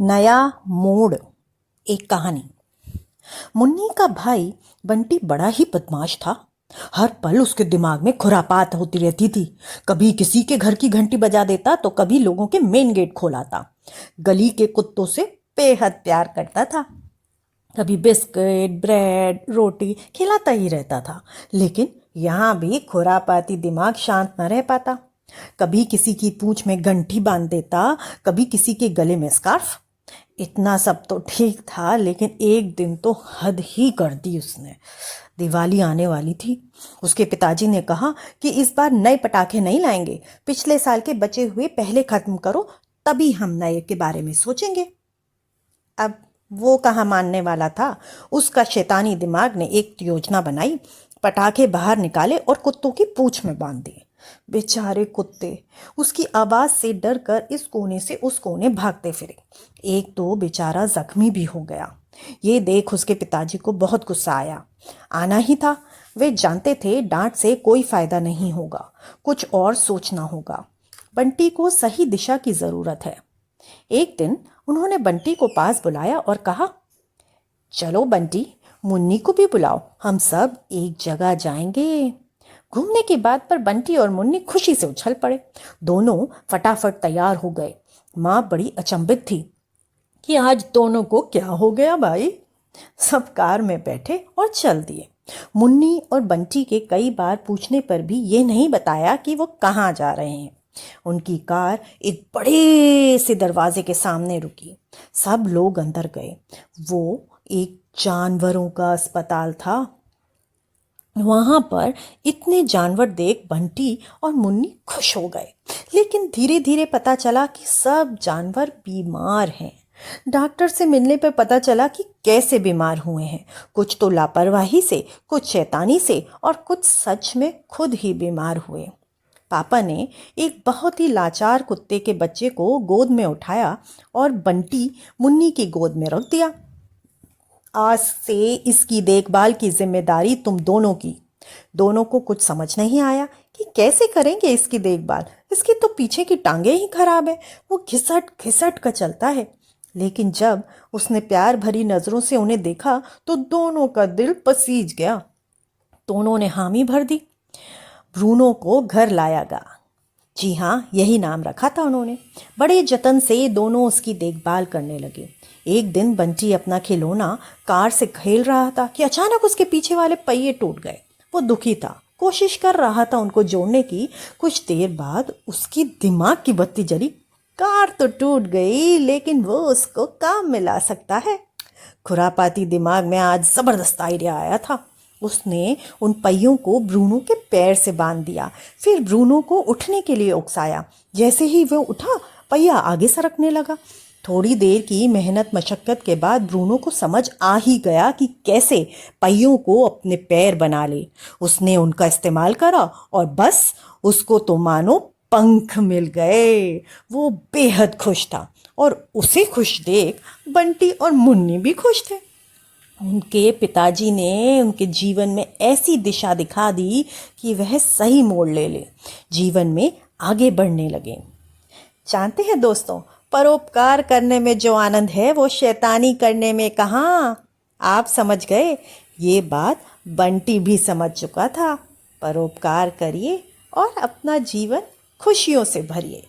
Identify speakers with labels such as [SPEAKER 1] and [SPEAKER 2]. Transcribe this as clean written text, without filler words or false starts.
[SPEAKER 1] नया मोड़। एक कहानी। मुन्नी का भाई बंटी बड़ा ही बदमाश था। हर पल उसके दिमाग में खुरापात होती रहती थी। कभी किसी के घर की घंटी बजा देता तो कभी लोगों के मेन गेट खोलाता। गली के कुत्तों से बेहद प्यार करता था। कभी बिस्किट ब्रेड रोटी खिलाता ही रहता था। लेकिन यहाँ भी खुरापाती दिमाग शांत न रह पाता। कभी किसी की पूंछ में घंटी बांध देता, कभी किसी के गले में स्कार्फ। इतना सब तो ठीक था, लेकिन एक दिन तो हद ही कर दी उसने। दिवाली आने वाली थी। उसके पिताजी ने कहा कि इस बार नए पटाखे नहीं लाएंगे, पिछले साल के बचे हुए पहले खत्म करो, तभी हम नए के बारे में सोचेंगे। अब वो कहाँ मानने वाला था। उसका शैतानी दिमाग ने एक योजना बनाई। पटाखे बाहर निकाले और कुत्तों की पूंछ में बांध दिए। बेचारे कुत्ते उसकी आवाज से डर कर इस कोने से उस कोने भागते फिरे। एक तो बेचारा जख्मी भी हो गया। ये देख उसके पिताजी को बहुत गुस्सा आया। आना ही था। वे जानते थे डांट से कोई फायदा नहीं होगा, कुछ और सोचना होगा। बंटी को सही दिशा की जरूरत है। एक दिन उन्होंने बंटी को पास बुलाया और कहा, चलो बंटी, मुन्नी को भी बुलाओ, हम सब एक जगह जाएंगे। घूमने की बात पर बंटी और मुन्नी खुशी से उछल पड़े। दोनों फटाफट तैयार हो गए। माँ बड़ी अचंभित थी कि आज दोनों को क्या हो गया भाई। सब कार में बैठे और चल दिए। मुन्नी और बंटी के कई बार पूछने पर भी ये नहीं बताया कि वो कहाँ जा रहे हैं। उनकी कार एक बड़े से दरवाजे के सामने रुकी। सब लोग अंदर गए। वो एक जानवरों का अस्पताल था। वहां पर इतने जानवर देख बंटी और मुन्नी खुश हो गए। लेकिन धीरे धीरे पता चला कि सब जानवर बीमार हैं। डॉक्टर से मिलने पर पता चला कि कैसे बीमार हुए हैं। कुछ तो लापरवाही से, कुछ शैतानी से और कुछ सच में खुद ही बीमार हुए। पापा ने एक बहुत ही लाचार कुत्ते के बच्चे को गोद में उठाया और बंटी मुन्नी की गोद में रख दिया। आज से इसकी देखभाल की जिम्मेदारी तुम दोनों की। दोनों को कुछ समझ नहीं आया कि कैसे करेंगे इसकी देखभाल। इसकी तो पीछे की टांगे ही खराब है, वो घिसट घिसट कर चलता है। लेकिन जब उसने प्यार भरी नजरों से उन्हें देखा तो दोनों का दिल पसीज गया। दोनों ने हामी भर दी। ब्रूनो को घर लाया गया। जी हाँ, यही नाम रखा था उन्होंने। बड़े जतन से दोनों उसकी देखभाल करने लगे। एक दिन बंटी अपना खिलौना कार से खेल रहा था कि अचानक उसके पीछे वाले पहिए टूट गए। वो दुखी था, कोशिश कर रहा था उनको जोड़ने की। कुछ देर बाद उसकी दिमाग की बत्ती जली। कार तो टूट गई, लेकिन वो उसको काम में ला सकता है। खुरापाती दिमाग में आज जबरदस्त आइडिया आया था। उसने उन पहियों को ब्रूनो के पैर से बांध दिया, फिर ब्रूनो को उठने के लिए उकसाया। जैसे ही वो उठा, पहिया आगे सरकने लगा। थोड़ी देर की मेहनत मशक्कत के बाद ब्रूनो को समझ आ ही गया कि कैसे पहियों को अपने पैर बना ले। उसने उनका इस्तेमाल करा और बस उसको तो मानो पंख मिल गए। वो बेहद खुश था और उसे खुश देख बंटी और मुन्नी भी खुश थे। उनके पिताजी ने उनके जीवन में ऐसी दिशा दिखा दी कि वह सही मोड़ ले जीवन में आगे बढ़ने लगे। जानते हैं दोस्तों, परोपकार करने में जो आनंद है वो शैतानी करने में कहाँ। आप समझ गए। ये बात बंटी भी समझ चुका था। परोपकार करिए और अपना जीवन खुशियों से भरिए।